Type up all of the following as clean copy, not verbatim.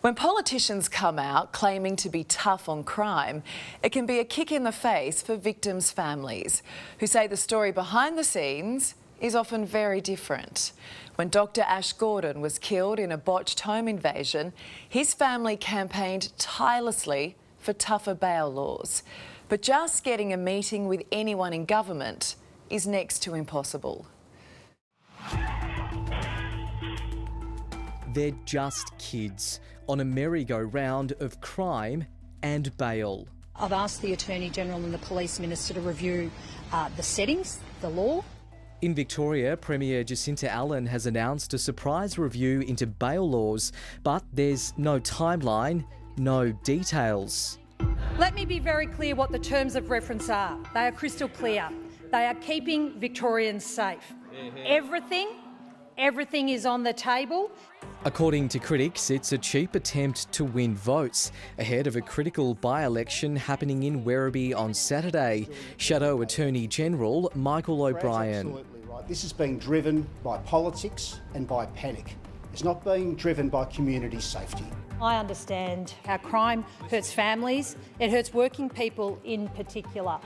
When politicians come out claiming to be tough on crime, it can be a kick in the face for victims' families, who say the story behind the scenes is often very different. When Dr. Ash Gordon was killed in a botched home invasion, his family campaigned tirelessly for tougher bail laws. But just getting a meeting with anyone in government is next to impossible. They're just kids on a merry-go-round of crime and bail. I've asked the Attorney-General and the Police Minister to review the settings, the law. In Victoria, Premier Jacinta Allen has announced a surprise review into bail laws, but there's no timeline, no details. Let me be very clear what the terms of reference are. They are crystal clear. They are keeping Victorians safe. Everything is on the table. According to critics, it's a cheap attempt to win votes ahead of a critical by-election happening in Werribee on Saturday. Shadow Attorney General Michael O'Brien. Absolutely right. This is being driven by politics and by panic. It's not being driven by community safety. I understand how crime hurts families. It hurts working people in particular.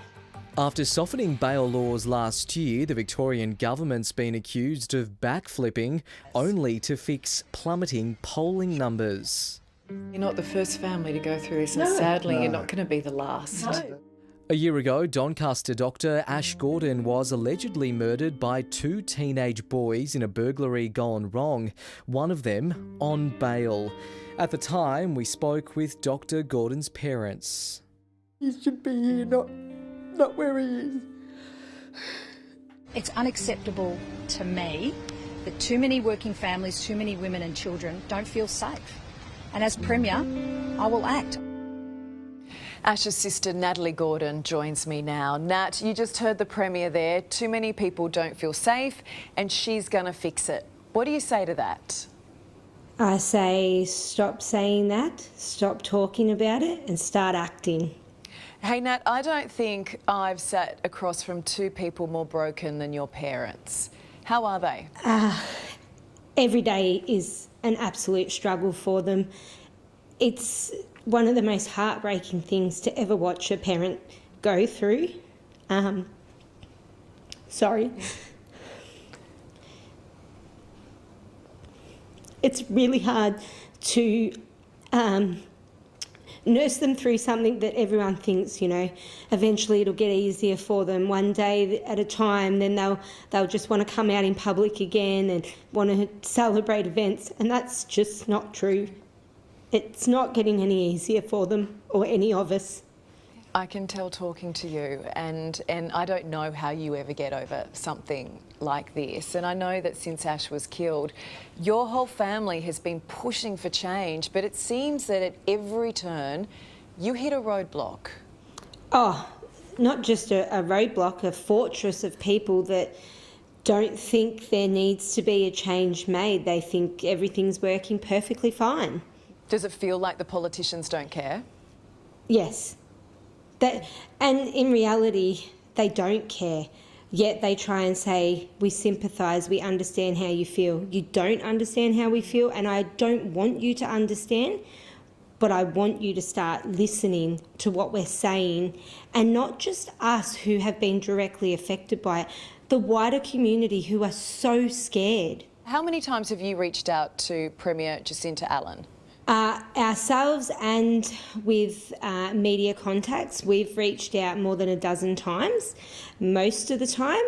After softening bail laws last year, the Victorian government's been accused of backflipping, only to fix plummeting polling numbers. You're not the first family to go through this, and sadly you're not going to be the last. No. A year ago, Doncaster doctor Ash Gordon was allegedly murdered by two teenage boys in a burglary gone wrong, one of them on bail. At the time, we spoke with Dr. Gordon's parents. He should be here, not where he is. It's unacceptable to me that too many working families, too many women and children don't feel safe. And as Premier, I will act. Ash's sister Natalie Gordon joins me now. Nat, you just heard the Premier there. Too many people don't feel safe and she's going to fix it. What do you say to that? I say stop saying that, stop talking about it and start acting. Hey Nat, I don't think I've sat across from two people more broken than your parents. How are they? Every day is an absolute struggle for them. It's one of the most heartbreaking things to ever watch a parent go through. It's really hard to nurse them through something that everyone thinks, eventually it'll get easier for them one day at a time, then they'll just want to come out in public again and want to celebrate events, and that's just not true. It's not getting any easier for them or any of us. I can tell talking to you, and I don't know how you ever get over something like this. And I know that since Ash was killed, your whole family has been pushing for change, but it seems that at every turn you hit a roadblock. Oh, not just a roadblock, a fortress of people that don't think there needs to be a change made. They think everything's working perfectly fine. Does it feel like the politicians don't care? Yes. And in reality, they don't care. Yet they try and say, we sympathise, we understand how you feel. You don't understand how we feel, and I don't want you to understand, but I want you to start listening to what we're saying, and not just us who have been directly affected by it, the wider community who are so scared. How many times have you reached out to Premier Jacinta Allen? Ourselves and with media contacts, we've reached out more than a dozen times. Most of the time,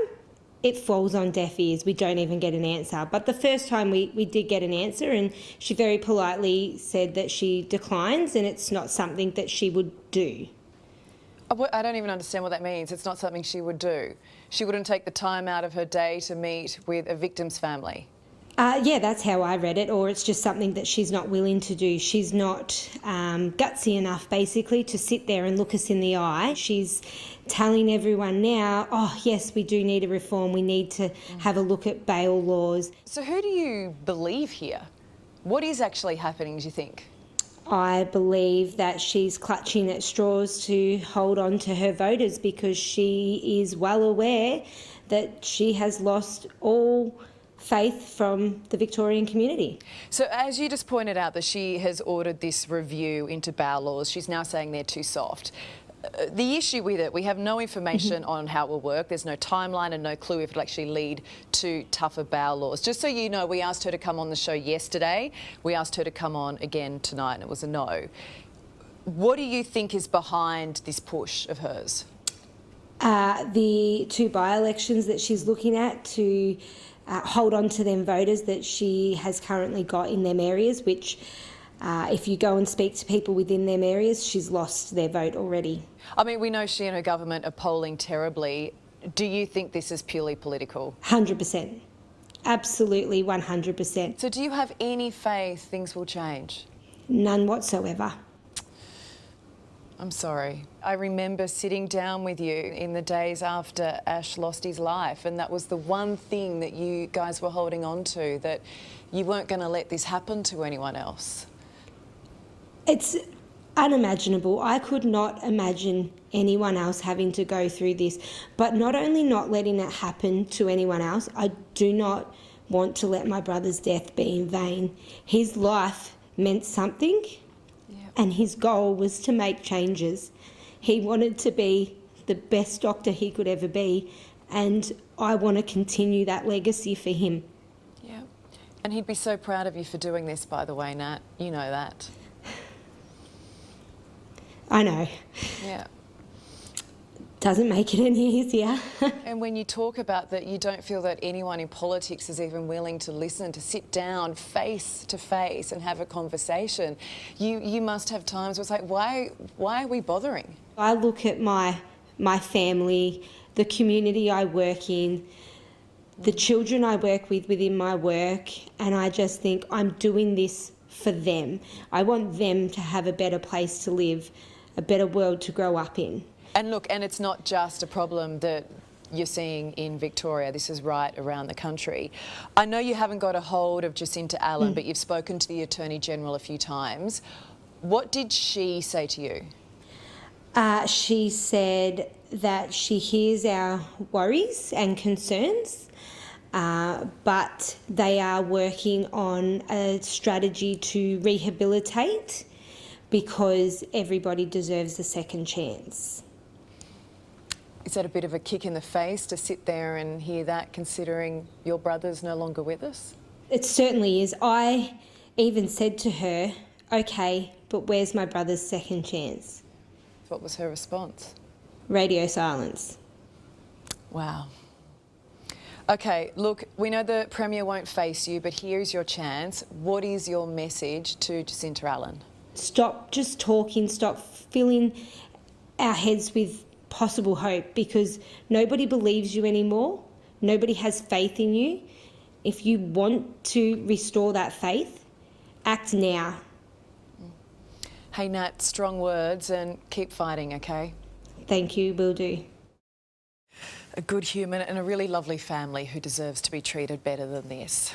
it falls on deaf ears. We don't even get an answer. But the first time we did get an answer, and she very politely said that she declines and it's not something that she would do. I don't even understand what that means. It's not something she would do. She wouldn't take the time out of her day to meet with a victim's family. Yeah, that's how I read it, or it's just something that she's not willing to do. She's not gutsy enough, basically, to sit there and look us in the eye. She's telling everyone now, oh, yes, we do need a reform. We need to have a look at bail laws. So who do you believe here? What is actually happening, do you think? I believe that she's clutching at straws to hold on to her voters because she is well aware that she has lost all faith from the Victorian community. So as you just pointed out that she has ordered this review into bail laws, she's now saying they're too soft. The issue with it, we have no information on how it will work. There's no timeline and no clue if it'll actually lead to tougher bail laws. Just so you know, we asked her to come on the show yesterday. We asked her to come on again tonight and it was a no. What do you think is behind this push of hers? The 2 by-elections that she's looking at to hold on to them voters that she has currently got in them areas, which if you go and speak to people within them areas, she's lost their vote already. I mean, we know she and her government are polling terribly. Do you think this is purely political? 100%. Absolutely 100%. So do you have any faith things will change? None whatsoever. I'm sorry. I remember sitting down with you in the days after Ash lost his life, and that was the one thing that you guys were holding on to, that you weren't going to let this happen to anyone else. It's unimaginable. I could not imagine anyone else having to go through this. But not only not letting it happen to anyone else, I do not want to let my brother's death be in vain. His life meant something, and his goal was to make changes. He wanted to be the best doctor he could ever be, and I want to continue that legacy for him. Yeah. And he'd be so proud of you for doing this, by the way, Nat. You know that. I know. Yeah. Doesn't make it any easier. And when you talk about that, you don't feel that anyone in politics is even willing to listen, to sit down face to face and have a conversation. You must have times where it's like, why are we bothering? I look at my family, the community I work in, the children I work with within my work, and I just think I'm doing this for them. I want them to have a better place to live, a better world to grow up in. And look, and it's not just a problem that you're seeing in Victoria. This is right around the country. I know you haven't got a hold of Jacinta Allen, but you've spoken to the Attorney General a few times. What did she say to you? She said that she hears our worries and concerns, but they are working on a strategy to rehabilitate because everybody deserves a second chance. Is that a bit of a kick in the face to sit there and hear that, considering your brother's no longer with us? It certainly is. I even said to her, okay, but where's my brother's second chance? What was her response? Radio silence. Wow. Okay, look, we know the Premier won't face you, but here's your chance. What is your message to Jacinta Allen? Stop just talking, stop filling our heads with possible hope, because nobody believes you anymore. Nobody has faith in you. If you want to restore that faith, act now. Hey Nat, strong words, and keep fighting, okay? Thank you, will do. A good human and a really lovely family who deserves to be treated better than this.